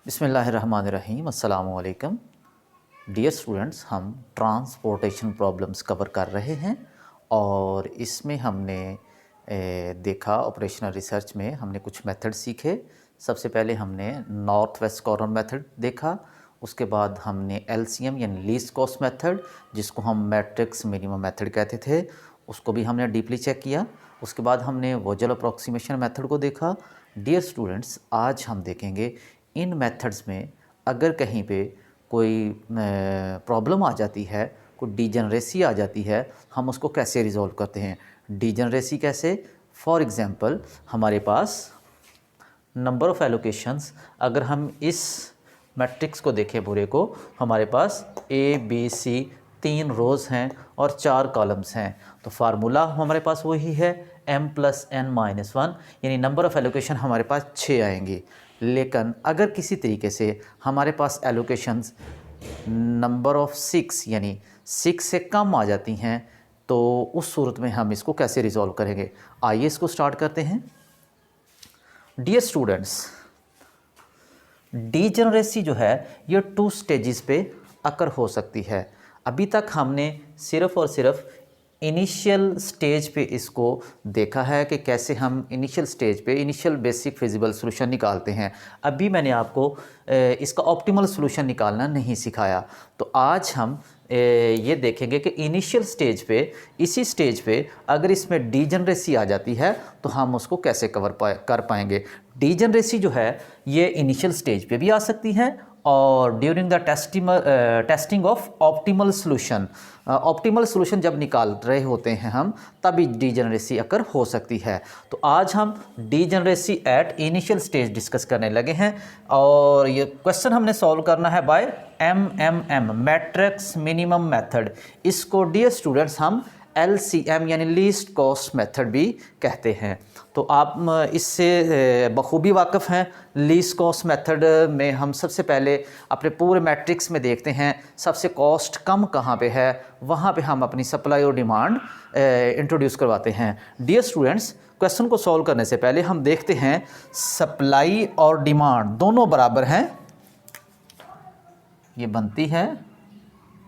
बिस्मिल्लाहिर्रहमानिर्रहीम अस्सलाम वालेकुम। डियर स्टूडेंट्स, हम ट्रांसपोर्टेशन प्रॉब्लम्स कवर कर रहे हैं और इसमें हमने देखा ऑपरेशनल रिसर्च में हमने कुछ मेथड सीखे। सबसे पहले हमने नॉर्थ वेस्ट कॉर्नर मेथड देखा, उसके बाद हमने एलसीएम यानी लीस्ट कॉस्ट मेथड, जिसको हम मैट्रिक्स मिनिमम मेथड कहते थे, उसको भी हमने डीपली चेक किया। उसके बाद हमने वोजल अप्रॉक्सीमेशन मेथड को देखा। डियर स्टूडेंट्स, आज हम देखेंगे इन मेथड्स में अगर कहीं पे कोई प्रॉब्लम आ जाती है, कोई डीजनरेसी आ जाती है, हम उसको कैसे रिजॉल्व करते हैं। डीजनरेसी कैसे? फॉर एग्ज़ाम्पल हमारे पास नंबर ऑफ़ एलोकेशंस, अगर हम इस मैट्रिक्स को देखें पूरे को, हमारे पास ए बी सी 3 रोज़ हैं और 4 कॉलम्स हैं, तो फार्मूला हमारे पास वही है m+n-1, यानी नंबर ऑफ़ एलोकेशन हमारे पास 6 आएंगी। लेकिन अगर किसी तरीके से हमारे पास एलोकेशंस नंबर ऑफ़ 6 यानी 6 से कम आ जाती हैं, तो उस सूरत में हम इसको कैसे रिज़ॉल्व करेंगे। आइए इसको स्टार्ट करते हैं। डियर स्टूडेंट्स, डीजनरेसी जो है ये 2 स्टेजेस पे अकर हो सकती है। अभी तक हमने सिर्फ़ और सिर्फ इनिशियल स्टेज पे इसको देखा है कि कैसे हम इनिशियल स्टेज पे इनिशियल बेसिक फिजिबल सॉल्यूशन निकालते हैं। अभी मैंने आपको इसका ऑप्टिमल सॉल्यूशन निकालना नहीं सिखाया। तो आज हम ये देखेंगे कि इनिशियल स्टेज पे, इसी स्टेज पे अगर इसमें डीजनरेसी आ जाती है तो हम उसको कैसे कर पाएंगे। डीजनरेसी जो है ये इनिशियल स्टेज पे भी आ सकती है और during the testing of optimal solution, optimal solution जब निकाल रहे होते हैं हम, तभी डीजनरेसी अकर हो सकती है। तो आज हम degeneracy at initial stage discuss करने लगे हैं और ये क्वेश्चन हमने सॉल्व करना है by MMM matrix minimum method. इसको डियर स्टूडेंट्स हम LCM यानी लीस्ट कॉस्ट मेथड भी कहते हैं। तो आप इससे बखूबी वाकिफ़ हैं। लीस्ट कॉस्ट मेथड में हम सबसे पहले अपने पूरे मैट्रिक्स में देखते हैं सबसे कॉस्ट कम कहाँ पे है, वहाँ पे हम अपनी सप्लाई और डिमांड इंट्रोड्यूस करवाते हैं। डियर स्टूडेंट्स, क्वेश्चन को सॉल्व करने से पहले हम देखते हैं सप्लाई और डिमांड दोनों बराबर हैं। ये बनती है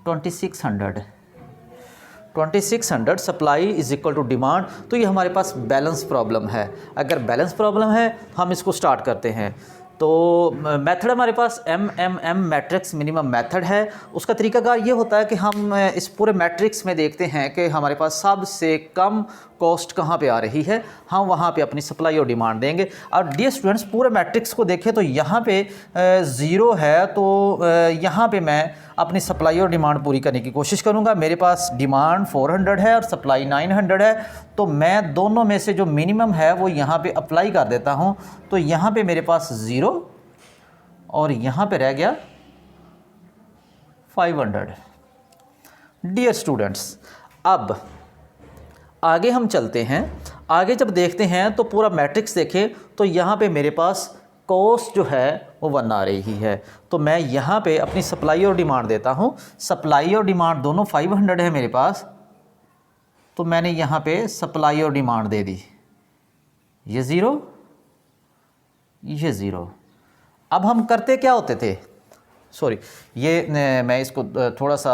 2600 supply is equal to demand. तो ये हमारे पास बैलेंस प्रॉब्लम है। अगर बैलेंस प्रॉब्लम है हम इसको स्टार्ट करते हैं। तो मेथड हमारे पास MMM मैट्रिक्स मिनिमम मेथड है। उसका तरीकाकार ये होता है कि हम इस पूरे मैट्रिक्स में देखते हैं कि हमारे पास सबसे कम कॉस्ट कहाँ पे आ रही है, हम वहाँ पे अपनी सप्लाई और डिमांड देंगे। और डियर स्टूडेंट्स, पूरे मैट्रिक्स को देखें तो यहाँ पे 0 है, तो यहाँ पे मैं अपनी सप्लाई और डिमांड पूरी करने की कोशिश करूँगा। मेरे पास डिमांड 400 है और सप्लाई 900 है, तो मैं दोनों में से जो मिनिमम है वो यहाँ पे अप्लाई कर देता हूँ। तो यहाँ पे मेरे पास 0 और यहाँ पे रह गया 500। डियर स्टूडेंट्स, अब आगे हम चलते हैं। आगे जब देखते हैं तो पूरा मैट्रिक्स देखें तो यहाँ पे मेरे पास कॉस्ट जो है वो 1 आ रही है। तो मैं यहाँ पे अपनी सप्लाई और डिमांड देता हूँ। सप्लाई और डिमांड दोनों 500 है मेरे पास, तो मैंने यहाँ पे सप्लाई और डिमांड दे दी। ये 0, ये 0। अब हम करते क्या होते थे, सॉरी, ये मैं इसको थोड़ा सा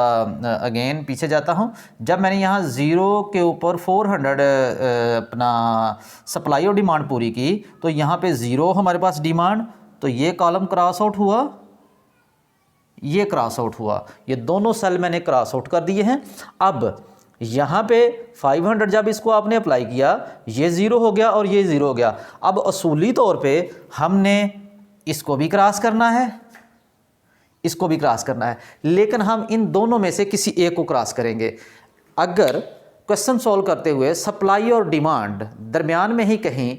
अगेन पीछे जाता हूँ। जब मैंने यहाँ 0 के ऊपर 400 अपना सप्लाई और डिमांड पूरी की, तो यहाँ पे 0 हमारे पास डिमांड, तो ये कॉलम क्रॉस आउट हुआ, ये क्रॉस आउट हुआ, ये दोनों सेल मैंने क्रॉस आउट कर दिए हैं। अब यहाँ पे 500 जब इसको आपने अप्लाई किया, ये 0 हो गया और ये 0 हो गया। अब असूली तौर पे हमने इसको भी क्रॉस करना है, इसको भी क्रॉस करना है, लेकिन हम इन दोनों में से किसी एक को क्रॉस करेंगे। अगर क्वेश्चन सॉल्व करते हुए सप्लाई और डिमांड दरमियान में ही कहीं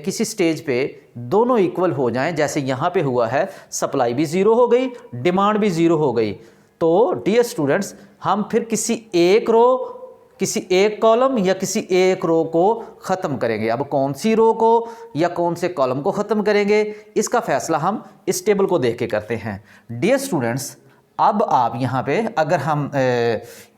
किसी स्टेज पे दोनों इक्वल हो जाएं, जैसे यहाँ पे हुआ है, सप्लाई भी 0 हो गई, डिमांड भी 0 हो गई, तो डियर स्टूडेंट्स हम फिर किसी एक रो, किसी एक कॉलम या किसी एक रो को ख़त्म करेंगे। अब कौन सी रो को या कौन से कॉलम को ख़त्म करेंगे, इसका फ़ैसला हम इस टेबल को देख के करते हैं। डियर स्टूडेंट्स, अब आप यहाँ पे अगर हम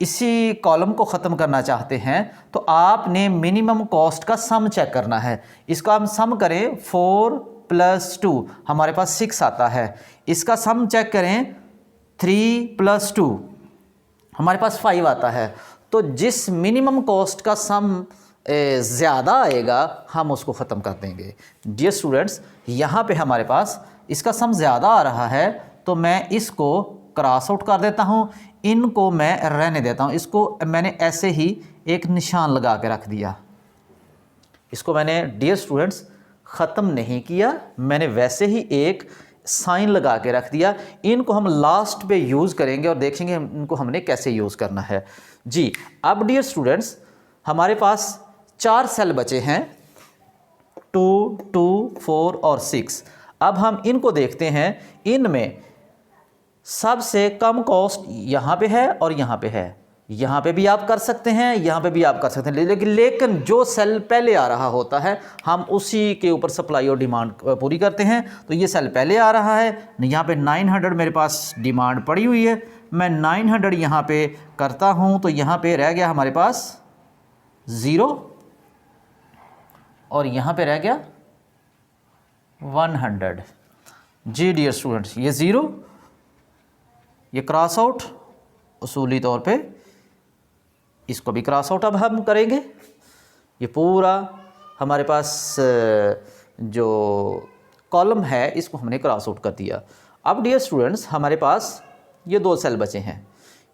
इसी कॉलम को ख़त्म करना चाहते हैं तो आपने मिनिमम कॉस्ट का सम चेक करना है। इसका हम सम करें 4 प्लस 2, हमारे पास 6 आता है। इसका सम चेक करें, 3 प्लस 2 हमारे पास 5 आता है। तो जिस मिनिमम कॉस्ट का सम ज़्यादा आएगा हम उसको ख़त्म कर देंगे। डियर स्टूडेंट्स, यहाँ पे हमारे पास इसका सम ज़्यादा आ रहा है तो मैं इसको क्रॉस आउट कर देता हूँ, इनको मैं रहने देता हूँ। इसको मैंने ऐसे ही एक निशान लगा के रख दिया। इसको मैंने डियर स्टूडेंट्स ख़त्म नहीं किया, मैंने वैसे ही एक साइन लगा के रख दिया। इनको हम लास्ट पे यूज़ करेंगे और देखेंगे इनको हमने कैसे यूज़ करना है जी। अब डियर स्टूडेंट्स हमारे पास 4 सेल बचे हैं, 2, 2, 4 और 6। अब हम इनको देखते हैं, इनमें सबसे कम कॉस्ट यहाँ पे है और यहाँ पे है। यहाँ पे भी आप कर सकते हैं, यहाँ पे भी आप कर सकते हैं, लेकिन जो सेल पहले आ रहा होता है हम उसी के ऊपर सप्लाई और डिमांड पूरी करते हैं। तो ये सेल पहले आ रहा है, यहाँ पे 900 मेरे पास डिमांड पड़ी हुई है, मैं 900 यहाँ पे करता हूँ तो यहाँ पे रह गया हमारे पास 0 और यहाँ पे रह गया 100। जी डियर स्टूडेंट्स, ये 0, ये क्रॉस आउट, उसूली तौर पे इसको भी क्रॉस आउट अब हम करेंगे। ये पूरा हमारे पास जो कॉलम है इसको हमने क्रॉस आउट कर दिया। अब डियर स्टूडेंट्स हमारे पास ये 2 सेल बचे हैं,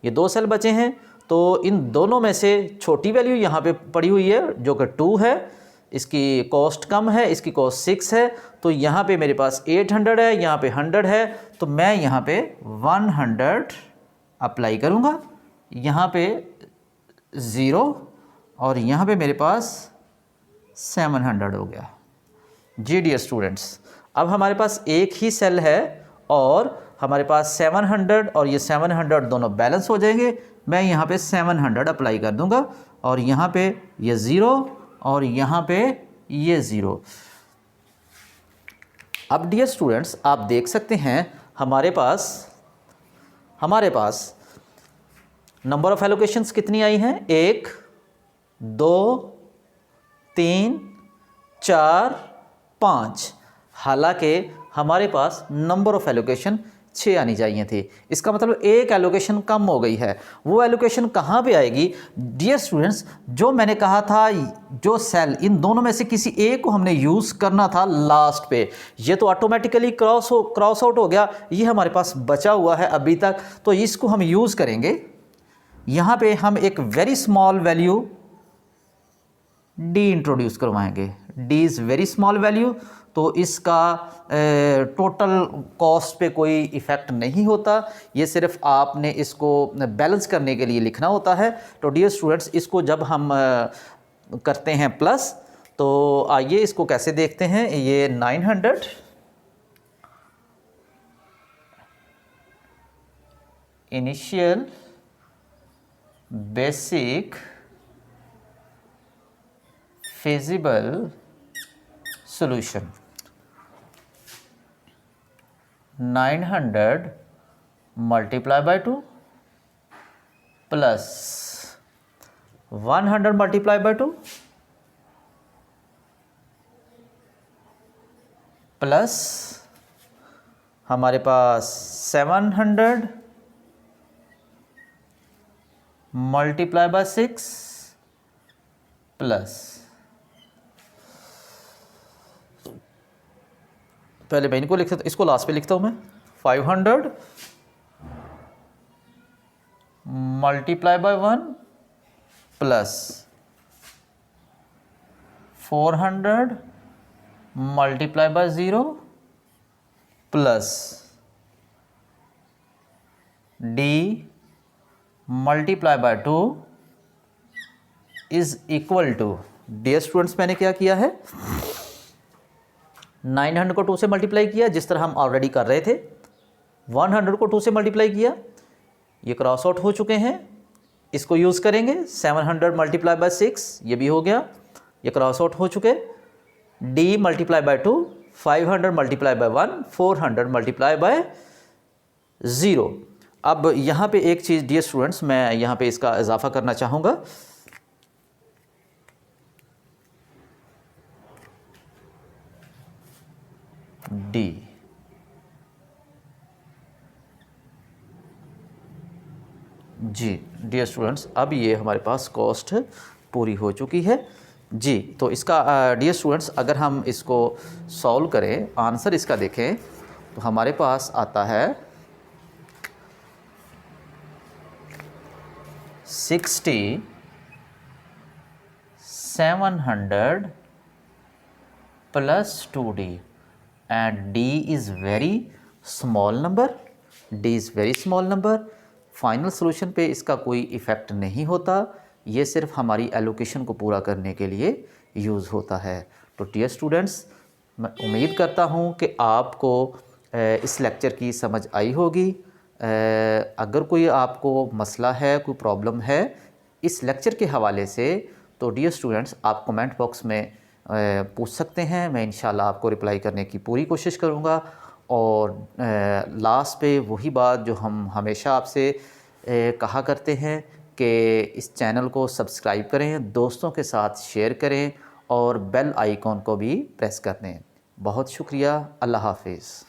ये 2 सेल बचे हैं, तो इन दोनों में से छोटी वैल्यू यहाँ पे पड़ी हुई है जो कि 2 है, इसकी कॉस्ट कम है, इसकी कॉस्ट 6 है। तो यहाँ पे मेरे पास 800 है, यहाँ पे 100 है, तो मैं यहाँ पे 100 अप्लाई करूँगा, यहाँ पे 0 और यहाँ पे मेरे पास 700 हो गया। जी डियर स्टूडेंट्स, अब हमारे पास एक ही सेल है और हमारे पास 700 और ये 700 दोनों बैलेंस हो जाएंगे। मैं यहाँ पे 700 अप्लाई कर दूँगा और यहाँ पे ये 0 और यहाँ पे ये 0। अब डियर स्टूडेंट्स आप देख सकते हैं हमारे पास नंबर ऑफ एलोकेशंस कितनी आई हैं, 1, 2, 3, 4, 5। हालांकि हमारे पास नंबर ऑफ एलोकेशन 6 आनी चाहिए थी। इसका मतलब एक एलोकेशन कम हो गई है। वो एलोकेशन कहाँ पे आएगी डियर स्टूडेंट्स, जो मैंने कहा था जो सेल इन दोनों में से किसी एक को हमने यूज़ करना था लास्ट पे, ये तो ऑटोमेटिकली क्रॉस आउट हो गया, ये हमारे पास बचा हुआ है अभी तक, तो इसको हम यूज़ करेंगे। यहाँ पे हम एक very small value D introduce करवाएंगे। D is very small value, तो इसका टोटल कॉस्ट पे कोई इफ़ेक्ट नहीं होता, ये सिर्फ आपने इसको बैलेंस करने के लिए लिखना होता है। तो डियर स्टूडेंट्स इसको जब हम करते हैं प्लस, तो आइए इसको कैसे देखते हैं। ये 900 initial basic feasible solution, 900 multiply by 2 plus 100 multiply by 2 plus हमारे पास 700 multiply by 6 प्लस, पहले मैं इनको लिखता, इसको लास्ट पे लिखता हूँ मैं, 500 multiply by 1 plus 400 multiply by 0 plus D multiply by 2 is equal to, dear students मैंने क्या किया है, 900 को 2 से मल्टीप्लाई किया जिस तरह हम ऑलरेडी कर रहे थे, 100 को 2 से मल्टीप्लाई किया, ये क्रॉस आउट हो चुके हैं, इसको यूज़ करेंगे। 700 मल्टीप्लाई बाय 6 ये भी हो गया, ये क्रॉस आउट हो चुके। D multiply by 2, 500 multiply by 1, 400 multiply by 0। अब यहाँ पे एक चीज़ डियर स्टूडेंट्स मैं यहाँ पे इसका इजाफा करना चाहूँगा। डी। जी डियर स्टूडेंट्स, अब ये हमारे पास कॉस्ट पूरी हो चुकी है जी। तो इसका डियर स्टूडेंट्स, अगर हम इसको सॉल्व करें, आंसर इसका देखें तो हमारे पास आता है 6700 plus 2D and D is very small number. D is very small number. Final solution पे इसका कोई इफ़ेक्ट नहीं होता, ये सिर्फ हमारी एलोकेशन को पूरा करने के लिए यूज़ होता है। तो डियर स्टूडेंट्स, मैं उम्मीद करता हूँ कि आपको इस लेक्चर की समझ आई होगी। अगर कोई आपको मसला है, कोई प्रॉब्लम है इस लेक्चर के हवाले से, तो डियर स्टूडेंट्स आप कमेंट बॉक्स में पूछ सकते हैं। मैं इंशाल्लाह आपको रिप्लाई करने की पूरी कोशिश करूँगा। और लास्ट पे वही बात जो हम हमेशा आपसे कहा करते हैं कि इस चैनल को सब्सक्राइब करें, दोस्तों के साथ शेयर करें और बेल आइकॉन को भी प्रेस कर दें। बहुत शुक्रिया। अल्लाह हाफिज़।